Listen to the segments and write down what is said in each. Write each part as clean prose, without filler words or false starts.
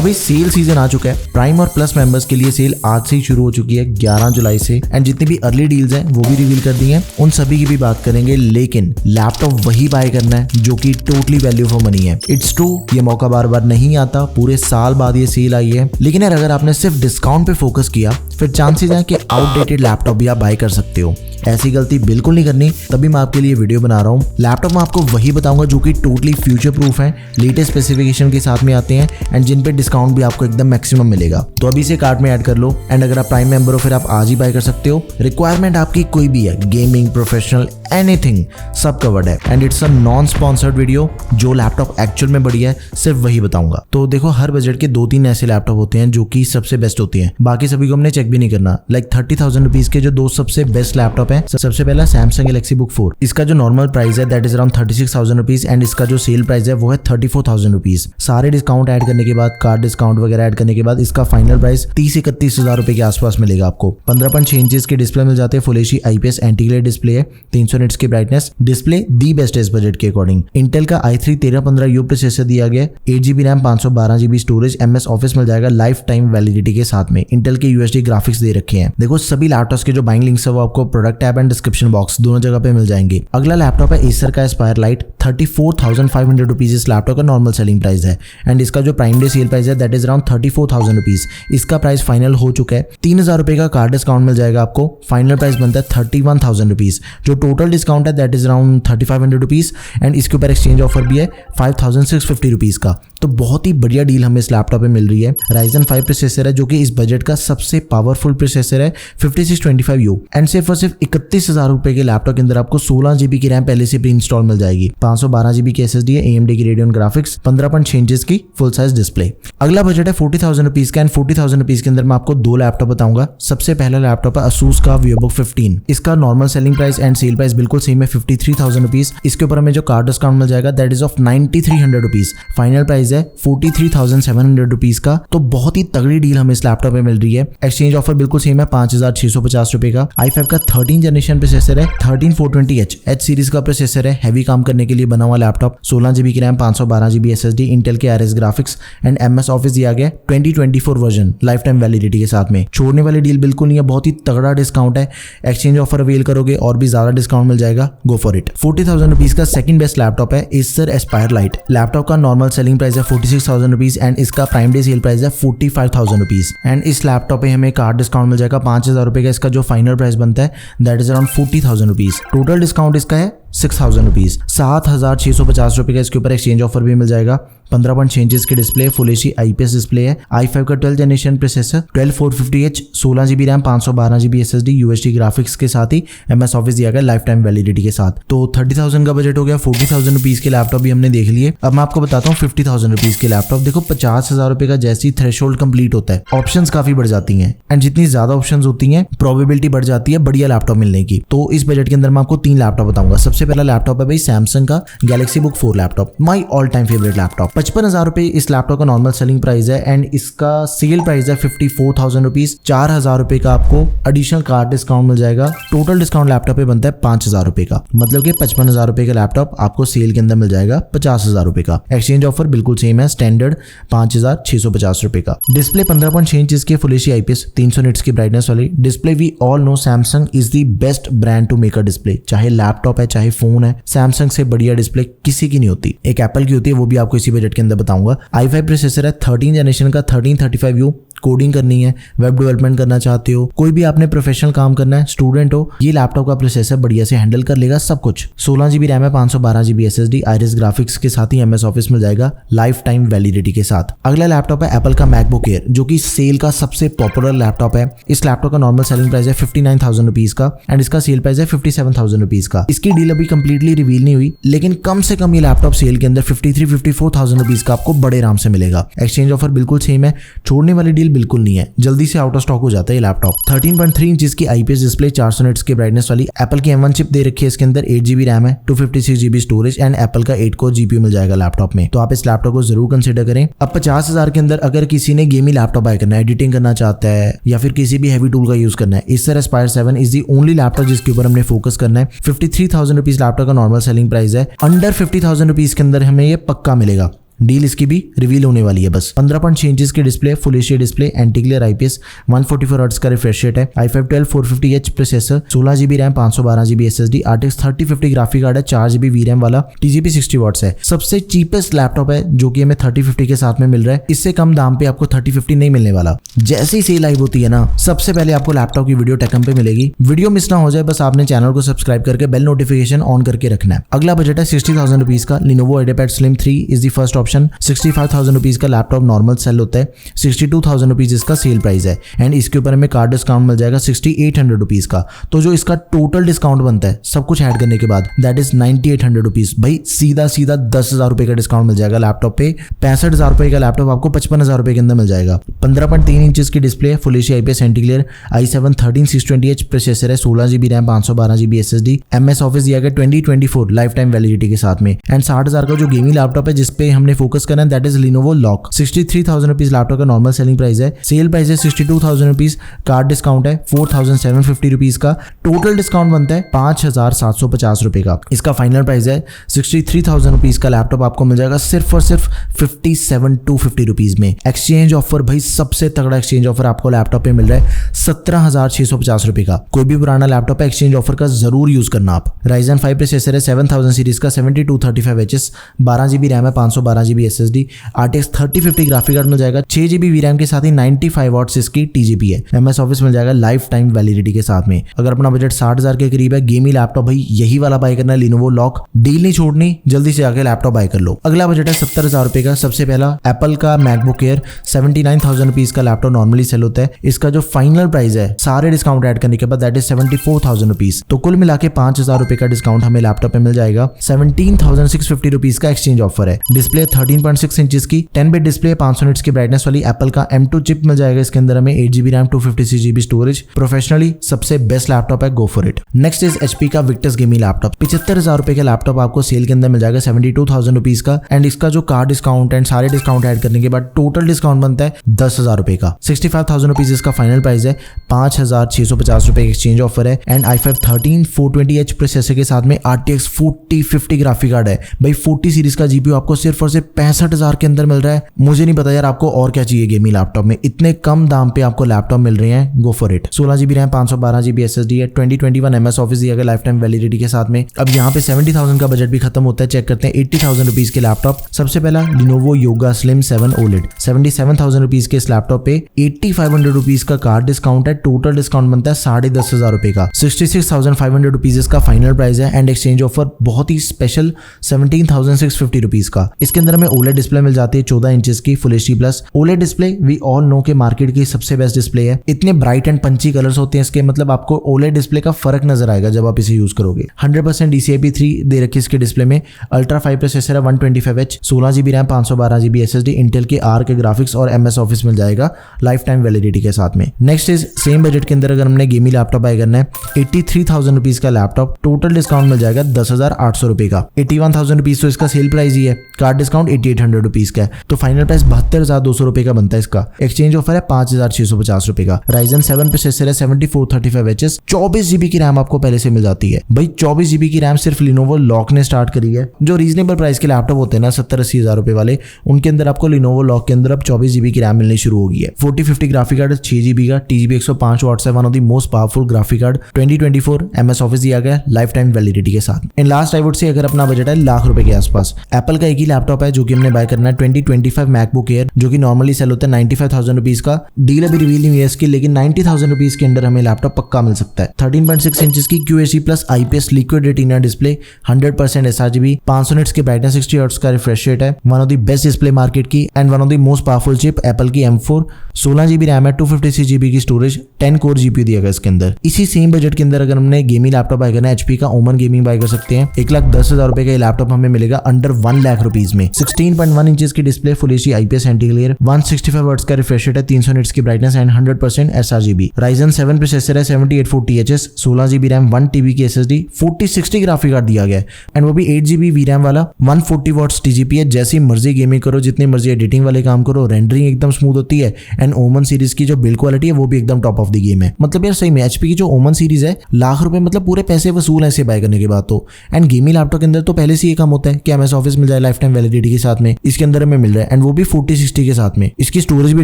तो भाई cell season आ चुका है। प्राइम और प्लस मेंबर्स के लिए सेल आज से ही शुरू हो चुकी है 11 जुलाई से, एंड जितनी भी अर्ली डील्स हैं वो भी रिवील कर दी हैं, उन सभी की भी बात करेंगे। लेकिन लैपटॉप वही बाय करना है जो कि टोटली वैल्यू फॉर मनी है। इट्स ट्रू, ये मौका बार बार नहीं आता, पूरे साल बाद ये सेल आई है। लेकिन यार अगर आपने सिर्फ डिस्काउंट पे फोकस किया फिर चांसेस हैं कि आउटडेटेड लैपटॉप भी आप बाय कर सकते हो। ऐसी गलती बिल्कुल नहीं करनी, तभी मैं आपके लिए वीडियो बना रहा हूँ। लैपटॉप में आपको वही बताऊंगा जो कि टोटली फ्यूचर प्रूफ है, लेटेस्ट स्पेसिफिकेशन के साथ में आते हैं, एंड जिन पे डिस्काउंट भी आपको एकदम मैक्सिमम मिलेगा। तो अभी से कार्ट में ऐड कर लो, एंड अगर आप प्राइम मेंबर हो फिर आप आज ही बाय कर सकते हो। रिक्वायरमेंट आपकी कोई भी है, गेमिंग, प्रोफेशनल, एनीथिंग, सब कवर्ड है। And it's a non sponsored video. जो लैपटॉप एक्चुअल में बढ़िया है सिर्फ वही बताऊंगा। तो देखो, हर बजट के 2-3 ऐसे लैपटॉप होते हैं जो कि सबसे बेस्ट होते हैं, बाकी सभी को हमने चेक भी नहीं करना। लाइक 30,000 रुपीज के जो 2 सबसे बेस्ट लैपटॉप है, सबसे पहला सैमसंग गैलेक्सी बुक 4। इसका जो नॉर्मल प्राइस है that is around 36,000 rupees, and इसका जो सेल प्राइस है वो है 34,000 रुपीज। सारे डिस्काउंट ऐड करने के बाद, कार्ड डिस्काउंट वगैरह ऐड करने के बाद इसका फाइनल प्राइस 30-31,000 रुपए के आसपास मिलेगा आपको। 15.6 इंचेस के डिस्प्ले मिल जाते हैं, full HD IPS anti glare display है, 300 निट्स की ब्राइटनेस, डिस्प्ले दी बेस्ट है इस बजट के अकॉर्डिंग। इंटेल का i3 1315U प्रोसेसर दिया गया, 8GB RAM, 512GB storage, MS office मिल जाएगा लाइफ टाइम वैलिडिटी के साथ में। इंटेल के UHD ग्राफिक्स दे रखे हैं। देखो, सभी लैपटॉप्स के जो बाइंग लिंक्स है वो आपको product tab and description box दोनों जगह पे मिल जाएंगे। अगला लैपटॉप है एसर का एस्पायर लाइट, 34,500 रुपीज इस लैपटॉप का नॉर्मल सेलिंग प्राइस है, एंड इसका जो प्राइम डे सेल प्राइस है दैट इज अराउंड 34,000 रुपीज। इसका प्राइस फाइनल हो चुका है, 3,000 रुपए का कार्ड डिस्काउंट मिल जाएगा आपको। फाइनल प्राइस बनता है 31,000 रुपीज। जो टोटल डिस्काउंट है that is around 3,500 rupees, and इसके ऊपर एक्सचेंज ऑफर भी है 5,650 रुपीज का। तो बहुत ही बढ़िया डील हमें इस लैपटॉप पे मिल रही है। Ryzen 5 प्रोसेसर है जो कि इस बजट का सबसे पावरफुल प्रोसेसर है, 5625U, एंड सिर्फ और सिर्फ 31,000 रुपए के लैपटॉप के अंदर आपको 16GB की रैम पहले से प्री इंस्टॉल मिल जाएगी, 512GB की SSD है, AMD की Radeon ग्राफिक्स, 15.6 इंचेस की फुल साइज डिस्प्ले। अगला बजट है 40,000 रुपीज का, एंड 40,000 रुपीज के अंदर मैं आपको 2 लैपटॉप बताऊंगा। सबसे पहला लैपटॉप है Asus का VivoBook 15। इसका normal selling price and sale price बिल्कुल सेम है, 53,000 रुपीज। इसके ऊपर हमें जो कार्ड डिस्काउंट मिल जाएगा that is of 9,300 rupees. Final price है 43,700 रुपीज का। तो बहुत ही तगड़ी डील हमें इस लैपटॉप में मिल रही है। एक्सचेंज ऑफर बिल्कुल सेम है, 5,650 रुपए का। i5 का 13 जनरेशन प्रोसेसर है, 13420H H सीरीज का प्रोसेसर है, हैवी काम करने के लिए बना हुआ लैपटॉप, 16GB की रैम, 512GB SSD, इंटेल के RS graphics and MS office दिया गया 2024 वर्जन लाइफ टाइम वैलिडिटी के साथ में। छोड़ने वाली डील बिल्कुल नहीं है, बहुत ही तगड़ा डिस्काउंट है। एक्सचेंज ऑफर अवेल करोगे और भी ज्यादा डिस्काउंट मिल जाएगा, गो फॉर इट। 40,000 रुपीज का सेकंड बेस्ट लैपटॉप है Acer Aspire Lite। लैपटॉप का नॉर्मल सेलिंग प्राइस है 46,000 रुपीज, एंड इसका प्राइम डे सेल प्राइस है 45,000 रुपीज। एंड इस लैपटॉप पे हमें कार्ड डिस्काउंट मिल जाएगा 5,000 रुपए का। इसका जो फाइनल प्राइस बनता है that is around 40,000 rupees. Total discount इसका है 6,000 रुपीज, 7,650 रुपए का इसके ऊपर एक्सचेंज ऑफर भी मिल जाएगा। 15.6 इंचेस की display, full HD IPS display है, i5 का 12 generation processor, 12450H, 16GB RAM, 512GB SSD, UHD graphics के साथ ही MS ऑफिस दिया गया लाइफ टाइम वैलिडिटी के साथ। तो 30,000 का बजट हो गया, 40,000 रुपीज के लैपटॉप भी हमने देख लिए। अब मैं आपको बताता हूँ 50,000 रुपीज के लैपटॉप। देखो, 50,000 रुपए का जैसे ही थ्रेशोल्ड कंप्लीट होता है ऑप्शंस काफी बढ़ जाती हैं, एंड जितनी ज्यादा ऑप्शंस होती हैं प्रोबेबिलिटी बढ़ जाती है बढ़िया लैपटॉप मिलने की। तो इस बजट के अंदर मैं आपको 3 लैपटॉप बताऊंगा। सबसे पहला लैपटॉप है भाई सैमसंग का Galaxy book 4 laptop, my all time favourite laptop. 55,000 रुपए इस लैपटॉप का नॉर्मल सेलिंग प्राइस है, एंड इसका सेल प्राइस है 54,000 रुपीज। 4,000 रुपए का आपको एडिशनल कार्ड डिस्काउंट मिल जाएगा। टोटल डिस्काउंट लैपटॉप पे बनता है 5,000 रुपए का, मतलब कि 55,000 रुपए का लैपटॉप आपको सेल के अंदर मिल जाएगा 50,000 रुपए का। एक्सचेंज ऑफर बिल्कुल सेम है, स्टैंडर्ड 5,650 रुपए का। डिस्प्ले 15.6 इंचेस की फुल एचडी IPS, 300 निट्स की ब्राइटनेस वाली display. We all know Samsung is the best brand to make a display, चाहे लैपटॉप है चाहे फोन है, सैमसंग से बढ़िया डिस्प्ले किसी की नहीं होती। एक एप्पल की होती है, वो भी आपको इसी बजट के अंदर बताऊंगा। i5 प्रोसेसर है, 13 जनरेशन का, 1335U। कोडिंग करनी है, वेब डेवलपमेंट करना चाहते हो, कोई भी आपने प्रोफेशनल काम करना है, स्टूडेंट हो, ये लैपटॉप का प्रोसेसर बढ़िया से हैंडल कर लेगा सब कुछ। 16GB रैम है, 512GB SSD, IRIS ग्राफिक्स के साथ ही MS ऑफिस मिल जाएगा लाइफ टाइम वैलिडिटी के साथ। अगला लैपटॉप है एप्पल का मैकबुक एयर, जो कि सेल का सबसे पॉपुलर लैपटॉप है। इस लैपटॉप का नॉर्मल सेलिंग प्राइस है 59,000 रुपीज का, एंड इसका सेल प्राइस है 57,000 रुपीज का। इसकी डील अभी कंप्लीटली रिवील नहीं हुई, लेकिन कम से कम ये लैपटॉप सेल के अंदर 53-54,000 रुपीज का आपको बड़े आराम से मिलेगा। एक्सचेंज ऑफर बिल्कुल सेम है, छोड़ने वाली डील बिल्कुल नहीं है, जल्दी से आउट ऑफ स्टॉक हो जाता है ये लैपटॉप। 13.3 इंचेस की IPS डिस्प्ले, 400 निट्स की ब्राइटनेस वाली, एप्पल की M1 चिप दे रखी है इसके अंदर, 8GB रैम है, 256GB स्टोरेज, एंड एप्पल का 8 कोर GPU मिल जाएगा लैपटॉप में। तो आप इस लैपटॉप को जरूर कंसीडर करें। अब 50,000 के अंदर अगर किसी ने गेमिंग लैपटॉप बाय करना है, एडिटिंग करना चाहता है या फिर किसी भी हैवी टूल का यूज करना है, Acer Aspire 7 is the only laptop जिसके ऊपर हमने फोकस करना है। 53,000 रुपीज लैपटॉप का नॉर्मल सेलिंग प्राइस है। अंडर 50,000 रुपीज के अंदर हमें ये पक्का मिलेगा। डील इसकी भी रिवील होने वाली है बस। 15.6 इंचेस की display, full HD display, anti glare IPS, 144 hertz का रिफ्रेश रेट है, i5 12 450H processor, 16GB RAM, 512GB SSD, RTX 3050 graphic card है, 4GB VRAM वाला, TGP 60 वॉट्स है। सबसे चीपेस्ट लैपटॉप है जो कि हमें 3050 के साथ में मिल रहा है। इससे कम दाम पे आपको 3050 नहीं मिलने वाला। जैसे ही सेल लाइव होती है ना, सबसे पहले आपको लैपटॉप की वीडियो टेकम पे मिलेगी। वीडियो मिस ना हो जाए बस आपने चैनल को सब्सक्राइब करके बेल नोटिफिकेशन ऑन करके रखना है। अगला बजट है 60,000 रुपीज का। Lenovo IdeaPad Slim 3 is the first option. 65,000 rupees का लैपटॉप नॉर्मल सेल होता है, 62,000 रुपीज इसका सेल प्राइस है एंड इसके ऊपर हमें कार्ड डिस्काउंट मिल जाएगा 6800 रुपीज का। तो जो इसका टोटल डिस्काउंट बनता है सब कुछ ऐड करने के बाद दैट इज 9800 रुपीज। भाई सीधा 10,000 रुपए का डिस्काउंट मिल जाएगा लैपटॉप पे। 65,000 रुपए का लैपटॉप आपको 55,000 रुपए के अंदर मिल जाएगा। 15.3 इंचेस की display, full HD IPS anti glare, i7 13620H processor है, 16GB RAM, 512GB SSD, MS office दिया गया 2024 लाइफ टाइम वैलिडिटी के साथ में एंड 60,000 का जो गेमिंग लैपटॉप है जिसपे हमने फोकस करना है that is Lenovo Lock। 63,000 rupees laptop का नॉर्मल सेलिंग प्राइस है, सेल प्राइस है 62,000 रुपीज, कार्ड डिस्काउंट है 4,750 रुपीज का, टोटल डिस्काउंट बनता है 5,750 रुपए का। इसका फाइनल प्राइस है 63,000 रुपीज का लैपटॉप आपको मिल जाएगा सिर्फ और सिर्फ 57,250 रुपीज में। एक्सचेंज ऑफर, भाई सबसे तगड़ा एक्सचेंज ऑफर आपको लैपटॉप पे मिल रहा है 17,650 रुपए का। कोई भी पुराना लैपटॉप है एक्सचेंज ऑफर का जरूर यूज करना आप। Ryzen 5 प्रोसेसर है 7000 सीरीज का, 7235HS, 12GB रैम है, 512GB SSD, RTX 3050 graphic card मिल जाएगा, 6GB VRAM के साथ ही 95 वॉट्स इसकी TGP है। MS ऑफिस मिल जाएगा लाइफ टाइम वैलिडिटी के साथ में। अगर अपना बजट 60,000 के करीब है, गेमिंग लैपटॉप भाई यही वाला बाय करना है, Lenovo Lock। डील नहीं छोड़नी, जल्दी से आके लैपटॉप बाय कर लो। अगला बजट है 70,000 रुपए का। सबसे पहला एप्पल का MacBook Air, 79,000 रुपीज का लैपटॉप नॉर्मली सेल होता है। इसका जो फाइनल प्राइस है सारे डिस्काउंट ऐड करने के बाद दैट इज 74,000 रुपीज। तो कुल मिला के 5,000 रुपए का डिस्काउंट हमें लैपटॉप पे मिल जाएगा। 17,650 रुपीज का एक्सचेंज ऑफर है। डिस्प्ले 13.6 इंचेस की 10 बिट डिस्प्ले, 500 निट्स की ब्राइटनेस वाली एप्पल का M2 चिप मिल जाएगा। इसके अंदर हमें 8GB RAM, 256GB storage. Professionally सबसे बेस्ट लैपटॉप है, go for it. Next is HP का Victus गेमिंग लैपटॉप। 75,000 रुपए का लैपटॉप आपको सेल के अंदर मिल जाएगा 72,000 रुपीज का एंड इसका जो कार्ड डिस्काउंट एंड सारे डिस्काउंट ऐड करने के बाद टोटल डिस्काउंट बनता है 10,000 रुपए का। 65,000 रुपीज इसका फाइनल प्राइस है। 5,650 रुपए एक्सचेंज ऑफर है एंड i5 13420H प्रोसेसर के साथ में RTX 4050 ग्राफिक कार्ड है। भाई 40 सीरीज का GPU आपको सिर्फ और सिर्फ 65,000 के अंदर मिल रहा है। मुझे नहीं पता यार आपको और क्या चाहिए गेमिंग लैपटॉप में, इतने कम दाम पे आपको लैपटॉप मिल रहे हैं, go for it. 16GB RAM, 512GB SSD है, 2021 MS ऑफिस दिया गया लाइफ टाइम वैलिडिटी के साथ में। अब यहाँ पे 70,000 का बजट भी खत्म होता है। चेक करते हैं 80,000 रुपीज के लैपटॉप। सबसे पहला Lenovo Yoga Slim 7 OLED, 77,000 rupees के इस लैपटॉप पे 8500 रुपीज का कार्ड डिस्काउंट है। टोटल डिस्काउंट बनता है 10,500 रुपए का। 66,500 रुपीज इसका फाइनल प्राइस है एंड एक्सचेंज ऑफर बहुत ही स्पेशल 17,650 रुपीज का। इसके अंदर हमें OLED डिस्प्ले मिल जाती है 14 इंचेस की full HD plus. OLED display we all know के मार्केट की सबसे बेस्ट डिस्प्ले है। इतने ब्राइट एंड पंची कलर्स होते हैं इसके, मतलब आपको OLED डिस्प्ले का फर्क नजर आएगा जब आप इसे यूज करोगे। 100% DCI-P3 दे रखी है इसके डिस्प्ले में। अल्ट्रा 5 प्रोसेसर है 125H, 16GB RAM, 512GB SSD, Intel के आर के ग्राफिक्स और MS ऑफिस मिल जाएगा लाइफ टाइम वैलिडिटी के साथ में। नेक्स्ट इज सेम बजट के अंदर अगर हमने गेमिंग लैपटॉप बाय करना है 83,000 रुपीज का लैपटॉप, टोटल डिस्काउंट मिल जाएगा 10,800 रुपए का। 81,000 रुपीज तो इसका सेल प्राइस ही है, कार्ड डिस्काउंट 8,800 रुपीज का है, तो फाइनल प्राइस 72,200 रुपए का बनता है इसका। एक्सचेंज ऑफर है 5,650 रुपए का। Ryzen 7 प्रोसेसर है 7435HS, 24GB की रैम आपको पहले से मिल जाती है। भाई 24GB की रैम सिर्फ Lenovo Lock ने स्टार्ट करी है। जो रीजनेबल प्राइस के लैपटॉप होते हैं ना 70-80 हजार रुपए वाले, उनके अंदर आपको Lenovo Lock के अंदर अब 24GB की रैम मिलनी शुरू हो गई है। 4050 ग्राफिक कार्ड 6GB का, TGP 105 वॉट्स है, one of the most powerful graphic card. 2024 MS office दिया गया लाइफ टाइम वैलिडिटी के साथ। And last I would say अगर अपना बजट है लाख रुपए के आसपास, एप्पल का एक ही लैपटॉप है जो कि हमने बाय करना है 2025 MacBook Air, जो कि नॉर्मली सेल होता है 95,000 रुपीज का। डील अभी रिवील नहीं हुई है इसकी, लेकिन 90,000 रुपीज के अंदर हमें लैपटॉप पक्का मिल सकता है। 13.6 इंचेस की QHD plus IPS liquid retina display, 100% sRGB, 500 nits की ब्राइटनेस, 60 हर्ट्ज का रिफ्रेश रेट है, one of the best display market की and one of the most powerful chip Apple की M4, 16GB रैम है, 256GB की storage, 10 core GPU दिया गया इसके अंदर। इसी सेम बजट के अंदर अगर हमने गेमिंग लैपटॉप बाय करना है HP का ओमन गेमिंग बाय कर सकते हैं। 1,10,000 रुपए का लैपटॉप हमें मिलेगा अंडर 1 लाख रुपीज में। 16.1 इंचेस की display, full HD IPS anti glare, 165 hertz का रिफ्रेश रेट है, 300 निट्स की brightness and 100% sRGB। Ryzen 7 processor है 7840HS, 16GB रैम, 1TB की SSD, 4060 ग्राफिक कार्ड दिया गया है एंड वो भी 8GB VRAM वाला, 140 वॉट्स TGP है। जैसी मर्जी गेमिंग करो, जितनी मर्जी एडिटिंग वाले काम करो, रेंडरिंग एकदम स्मूथ होती है एंड ओमन सीरीज की जो बिल्ड क्वालिटी है वो भी एकदम टॉप ऑफ द गेम है। मतलब यार सही में HP की जो ओमन सीरीज है, लाख रुपए मतलब पूरे पैसे वसूल है इसे बाय करने के बाद तो। एंड गेमिंग लैपटॉप के अंदर तो पहले से ये काम होता है कि MS ऑफिस मिल जाए लाइफ टाइम वैलिडिटी के साथ में इसके अंदर हमें मिल रहा है, एंड वो भी 4060 के साथ में। इसकी स्टोरेज भी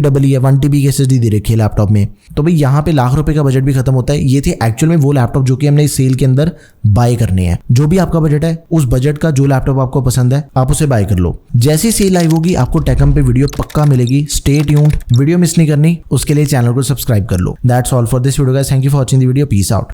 डबल ही है, 1 TB की SSD दे रखी है लैपटॉप में। तो भाई यहाँ पे लाख रुपए का बजट भी खत्म होता है। ये थे एक्चुअल में वो लैपटॉप जो कि हमने इस सेल के अंदर बाय करने हैं। जो भी आपका बजट है, उस बजट का जो लैपटॉप आपको पसंद है आप उसे बाय कर लो। जैसी सेल लाइव होगी आपको टेकम पे वीडियो पक्का मिलेगी। स्टे ट्यून्ड, वीडियो मिस नहीं करनी, उसके लिए चैनल को सब्सक्राइब कर लो। That's all for this video guys, thank you for watching the video, peace out.